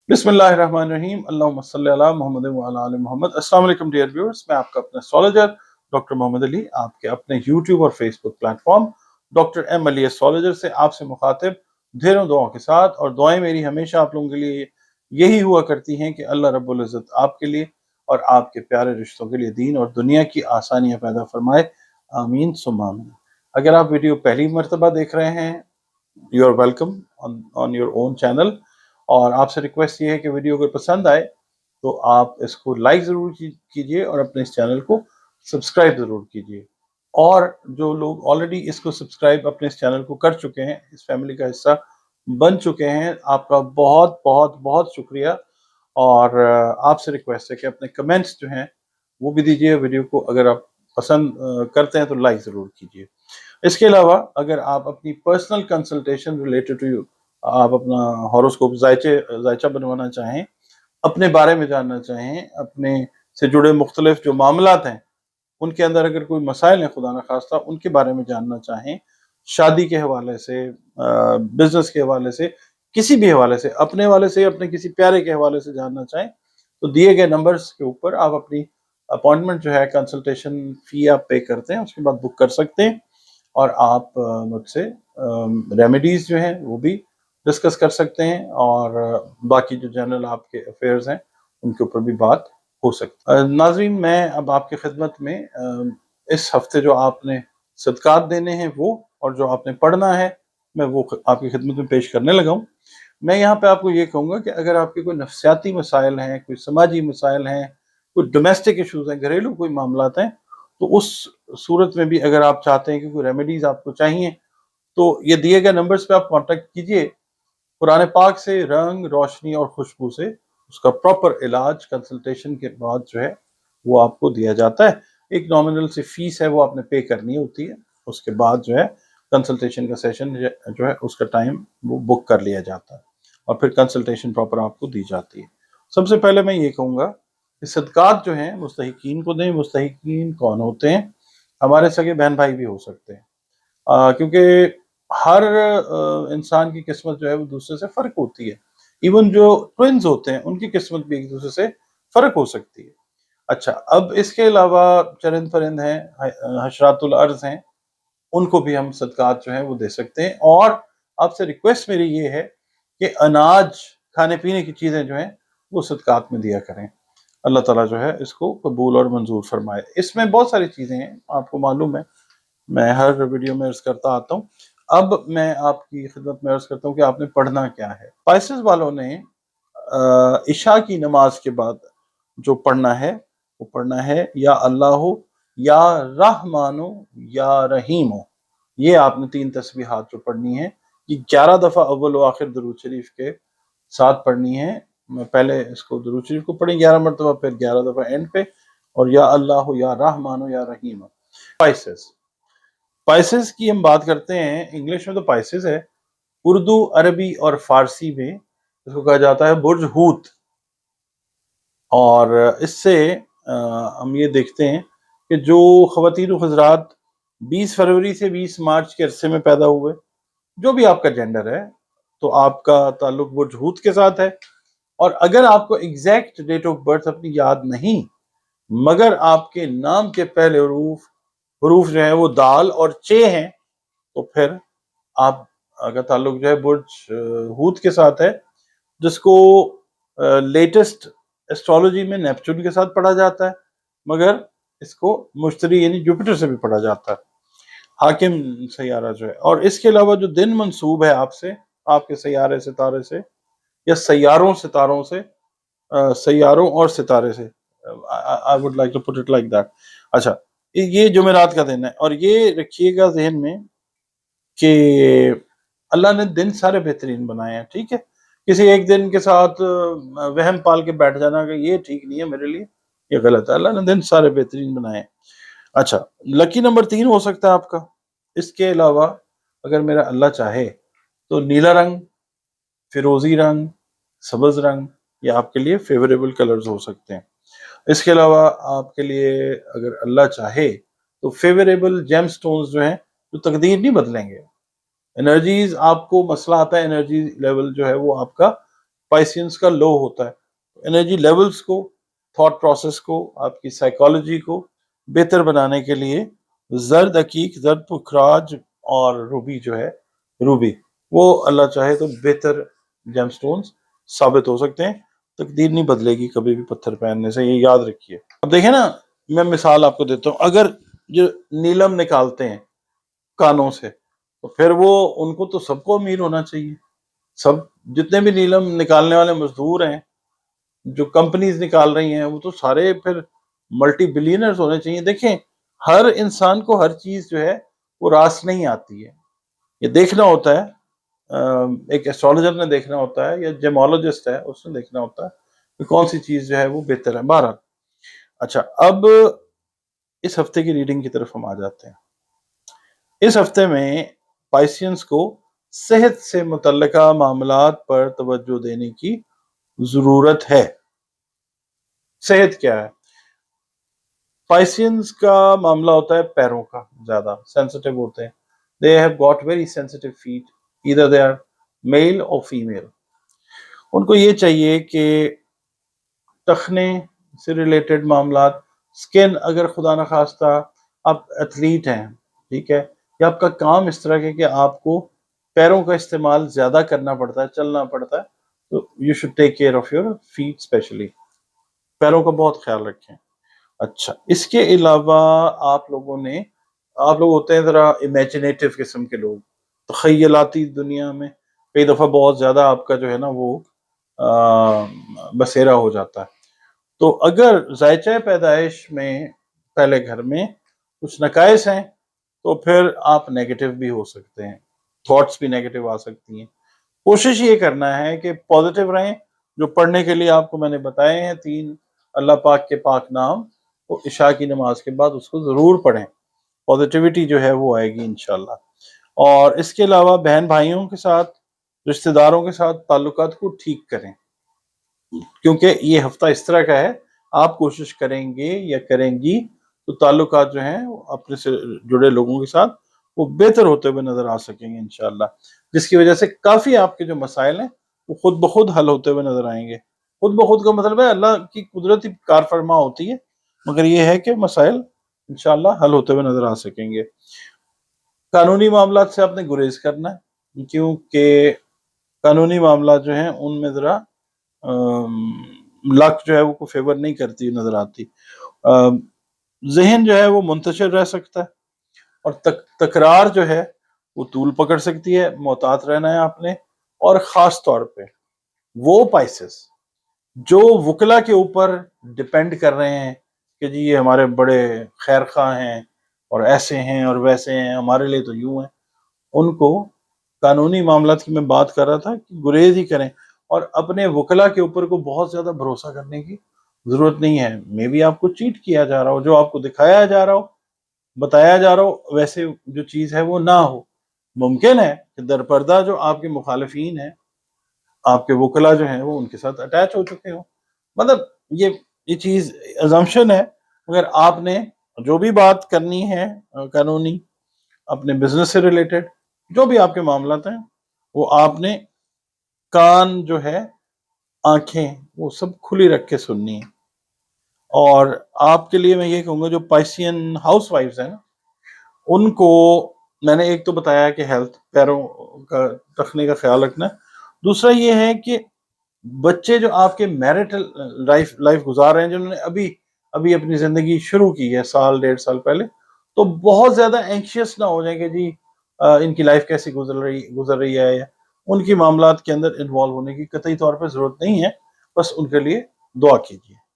बिस्मिल्लाहिर्रहमानिर्रहीम अल्लाहुम्मा सल्ली अला मोहम्मद व अला आलि मोहम्मद। अस्सलाम वालेकुम डियर व्यूअर्स, मैं आपका अपना एस्ट्रोलॉजर डॉक्टर मोहम्मद अली आपके अपने यूट्यूब और Facebook platform doctor M Ali astrologer से आपसे मुखातिब ढेरों दुआओं के साथ। और दुआएं मेरी हमेशा आप लोगों के लिए यही हुआ करती हैं कि अल्लाह रब्बुल इज़्ज़त आपके लिए और आपके प्यारे रिश्तों के लिए दीन और दुनिया की आसानियाँ पैदा फरमाए, आमीन सुम्मा आमीन। अगर आप वीडियो पहली मर्तबा देख रहे हैं, you are welcome on your own channel. और आपसे रिक्वेस्ट ये है कि वीडियो अगर पसंद आए तो आप इसको लाइक ज़रूर कीजिए और अपने इस चैनल को सब्सक्राइब ज़रूर कीजिए। और जो लोग ऑलरेडी इसको सब्सक्राइब अपने इस चैनल को कर चुके हैं, इस फैमिली का हिस्सा बन चुके हैं, आपका बहुत बहुत बहुत शुक्रिया। और आपसे रिक्वेस्ट है कि अपने कमेंट्स जो हैं वो भी दीजिए। वीडियो को अगर आप पसंद करते हैं तो लाइक ज़रूर कीजिए। इसके अलावा अगर आप अपनी personal consultation related to you, आप अपना हॉरोस्कोप जायचा बनवाना चाहें, अपने बारे में जानना चाहें, अपने से जुड़े मुख्तलिफ जो मामलात हैं उनके अंदर अगर कोई मसाइल हैं खुदा न खास्ता उनके बारे में जानना चाहें, शादी के हवाले से, बिजनेस के हवाले से, किसी भी हवाले से, अपने वाले से, अपने किसी प्यारे के हवाले से जानना चाहें, तो दिए गए नंबर्स के ऊपर आप अपनी अपॉइंटमेंट जो है, कंसल्टेशन फी आप पे करते हैं, उसके बाद बुक कर सकते हैं। और आप मुझसे रेमेडीज़ जो हैं वो भी डिस्कस कर सकते हैं, और बाकी जो जनरल आपके अफेयर्स हैं उनके ऊपर भी बात हो सकती है। नाज़रीन, मैं अब आपकी खिदमत में इस हफ्ते जो आपने सदकात देने हैं वो और जो आपने पढ़ना है मैं वो आपकी खिदमत में पेश करने लगा हूँ। मैं यहाँ पे आपको ये कहूँगा कि अगर आपके कोई नफ्सियाती मसाइल हैं, कोई समाजी मसाइल हैं, कोई डोमेस्टिक इशूज़ हैं, घरेलू कोई मामलात हैं, तो उस सूरत में भी अगर आप चाहते हैं कि कोई रेमेडीज़ आपको चाहिए तो ये दिए गए नंबर्स पे आप कांटेक्ट कीजिए। कुरान पाक से रंग, रोशनी और खुशबू से उसका प्रॉपर इलाज कंसल्टेशन के बाद जो है वो आपको दिया जाता है। एक नॉमिनल सी फीस है वो आपने पे करनी होती है, उसके बाद जो है कंसल्टेशन का सेशन जो है उसका टाइम वो बुक कर लिया जाता है और फिर कंसल्टेशन प्रॉपर आपको दी जाती है। सबसे पहले मैं ये कहूँगा कि सदकात जो हैं मुस्तहिकीन को दें। मुस्तहिकीन कौन होते हैं? हमारे सगे बहन भाई भी हो सकते हैं, क्योंकि हर इंसान की किस्मत जो है वो दूसरे से फ़र्क होती है। इवन जो ट्विन्स होते हैं उनकी किस्मत भी एक दूसरे से फ़र्क हो सकती है। अच्छा, अब इसके अलावा चरिंद परिंद हैं, हशरातुल अर्ज़ हैं, उनको भी हम सदकात जो हैं वो दे सकते हैं। और आपसे रिक्वेस्ट मेरी ये है कि अनाज, खाने पीने की चीज़ें जो हैं वो सदकात में दिया करें। अल्लाह ताला जो है इसको कबूल और मंजूर फरमाए। इसमें बहुत सारी चीज़ें हैं, आपको मालूम है, मैं हर वीडियो में अर्ज करता आता हूँ। अब मैं आपकी खिदमत में अर्ज करता हूँ कि आपने पढ़ना क्या है। स्पाइसेस वालों ने इशा की नमाज के बाद जो पढ़ना है वो पढ़ना है या अल्लाह या रहमानो या रहीमो। ये आपने 3 तस्बीहात जो पढ़नी है, ये 11 दफ़ा अव्वल व आखिर दुरूद शरीफ के साथ पढ़नी है। मैं पहले इसको दुरूद शरीफ को पढ़ें 11 मरतबा, फिर 11 दफ़ा एंड पे, और या अल्लाह या रहमानो या रहीमो। स्पाइसेस की हम बात करते हैं, इंग्लिश में तो स्पाइसेस है, उर्दू, अरबी और फारसी में इसको कहा जाता है बुर्ज हूत। और इससे हम ये देखते हैं कि जो ख़वातीन व हज़रात 20 फरवरी से 20 मार्च के अरसे में पैदा हुए, जो भी आपका जेंडर है, तो आपका ताल्लुक बुर्ज हूत के साथ है। और अगर आपको एग्जैक्ट डेट ऑफ बर्थ अपनी याद नहीं, मगर आपके नाम के पहले हरूफ जो है वो दाल और चे हैं, तो फिर आप का ताल्लुक जो है बुर्ज हूत के साथ है, जिसको लेटेस्ट एस्ट्रोलॉजी में नेपच्यून के साथ पढ़ा जाता है, मगर इसको मुश्तरी यानी जुपिटर से भी पढ़ा जाता है, हाकिम सैयारा जो है। और इसके अलावा जो दिन मंसूब है आपसे, आपके सैयारे सितारे से या सैयारों सितारों से, सैयारों और सितारे से, I would like to put it like that. अच्छा, ये जुमेरात का दिन है, और ये रखिएगा जहन में कि अल्लाह ने दिन सारे बेहतरीन बनाए हैं, ठीक है। किसी एक दिन के साथ वहम पाल के बैठ जाना कि ये ठीक नहीं है मेरे लिए, ये गलत है। अल्लाह ने दिन सारे बेहतरीन बनाए हैं। अच्छा, लकी नंबर 3 हो सकता है आपका। इसके अलावा अगर मेरा अल्लाह चाहे तो नीला रंग, फिरोजी रंग, सब्ज रंग ये आपके लिए फेवरेबल कलर्स हो सकते हैं। इसके अलावा आपके लिए अगर अल्लाह चाहे तो फेवरेबल जेम स्टोन्स जो हैं, जो तकदीर नहीं बदलेंगे, एनर्जीज, आपको मसला आता है एनर्जी लेवल जो है वो आपका पाइसियंस का लो होता है। एनर्जी लेवल्स को, थॉट प्रोसेस को, आपकी साइकोलॉजी को बेहतर बनाने के लिए जर्द अकीक, जर्द पुखराज और रूबी जो है, रूबी, वो अल्लाह चाहे तो बेहतर जेमस्टोन्स साबित हो सकते हैं। तकदीर नहीं बदलेगी कभी भी पत्थर पहनने से, ये याद रखिए। अब देखें ना, मैं मिसाल आपको देता हूँ, अगर जो नीलम निकालते हैं कानों से, तो फिर वो, उनको तो सबको अमीर होना चाहिए। सब जितने भी नीलम निकालने वाले मजदूर हैं, जो कंपनीज निकाल रही हैं, वो तो सारे फिर मल्टी बिलियनर्स होने चाहिए। देखें, हर इंसान को हर चीज जो है वो रास नहीं आती है, ये देखना होता है। एक एस्ट्रोलॉजर ने देखना होता है, या जेमोलॉजिस्ट है, उसने देखना होता है कि कौन सी चीज जो है वो बेहतर है। बहरहाल, अच्छा, अब इस हफ्ते की रीडिंग की तरफ हम आ जाते हैं। इस हफ्ते में पाइसियंस को सेहत से मुतल्लिका मामलात पर तवज्जो देने की जरूरत है। सेहत क्या है? पाइसियंस का मामला होता है पैरों का, ज्यादा सेंसिटिव होते हैं। They have got very sensitive feet, either they are male और फीमेल। उनको ये चाहिए कि टखने से रिलेटेड मामलात, स्किन, अगर खुदा न खास्ता आप एथलीट हैं, ठीक है, या आपका काम इस तरह के कि आपको पैरों का इस्तेमाल ज्यादा करना पड़ता है, चलना पड़ता है, तो you should take care of your feet, specially पैरों का बहुत ख्याल रखें। अच्छा, इसके अलावा आप लोग होते हैं ज़रा इमेजिनेटिव किस्म के लोग, तख़य्युलाती दुनिया में कई दफ़ा बहुत ज़्यादा आपका जो है ना वो बसेरा हो जाता है। तो अगर ज़ायचा पैदाइश में पहले घर में कुछ नकाइस हैं, तो फिर आप नेगेटिव भी हो सकते हैं, थॉट्स भी नेगेटिव आ सकती हैं। कोशिश ये करना है कि पॉजिटिव रहें। जो पढ़ने के लिए आपको मैंने बताए हैं 3 अल्लाह पाक के पाक नाम, तो इशा की नमाज के बाद उसको ज़रूर पढ़ें, पॉजिटिविटी जो है वो आएगी इंशाल्लाह। और इसके अलावा बहन भाइयों के साथ, रिश्तेदारों के साथ ताल्लुकात को ठीक करें, क्योंकि ये हफ्ता इस तरह का है, आप कोशिश करेंगे या करेंगी तो ताल्लुकात जो हैं अपने से जुड़े लोगों के साथ वो बेहतर होते हुए नजर आ सकेंगे इंशाल्लाह, जिसकी वजह से काफी आपके जो मसाइल हैं वो खुद ब खुद हल होते हुए नजर आएंगे। खुद ब खुद का मतलब है अल्लाह की कुदरती कार फरमा होती है, मगर ये है कि मसाइल इंशाल्लाह हल होते हुए नजर आ सकेंगे। कानूनी मामला से आपने गुरेज करना है, क्योंकि कानूनी मामला जो है उनमें जरा लक जो है वो फेवर नहीं करती नजर आती। जहन जो है वो मुंतशिर रह सकता है, और तकरार जो है वो तूल पकड़ सकती है, मोहतात रहना है आपने। और ख़ास तौर पे वो पाइसेस जो वकला के ऊपर डिपेंड कर रहे हैं कि जी ये हमारे बड़े खैर खा हैं और ऐसे हैं और वैसे हैं, हमारे लिए तो यूं है, उनको कानूनी मामलात की मैं बात कर रहा था कि गुरेज ही करें, और अपने वकला के ऊपर को बहुत ज़्यादा भरोसा करने की ज़रूरत नहीं है। मे भी आपको चीट किया जा रहा हो, जो आपको दिखाया जा रहा हो, बताया जा रहा हो, वैसे जो चीज़ है वो ना हो। मुमकिन है कि दरपर्दा जो आपके मुखालिफिन हैं, आपके वकला जो हैं वो उनके साथ अटैच हो चुके हो। मतलब ये चीज़ अजम्पशन है, मगर आपने जो भी बात करनी है कानूनी, अपने बिजनेस से रिलेटेड जो भी आपके मामलात हैं, वो आपने कान जो है, आंखें, वो सब खुली रख के सुननी है। और आपके लिए मैं ये कहूँगा, जो पाइसियन हाउस वाइफ्स हैं ना, उनको मैंने एक तो बताया कि हेल्थ, पैरों का रखने का ख्याल रखना है। दूसरा ये है कि बच्चे जो आपके मैरिटल लाइफ गुजार रहे हैं, जिन्होंने अभी अभी अपनी ज़िंदगी शुरू की है, साल 1.5 साल पहले, तो बहुत ज़्यादा एंशियस ना हो जाए कि जी इनकी लाइफ कैसी गुजर रही है, या उनकी मामलात के अंदर इन्वॉल्व होने की कतई तौर पर ज़रूरत नहीं है। बस उनके लिए दुआ कीजिए।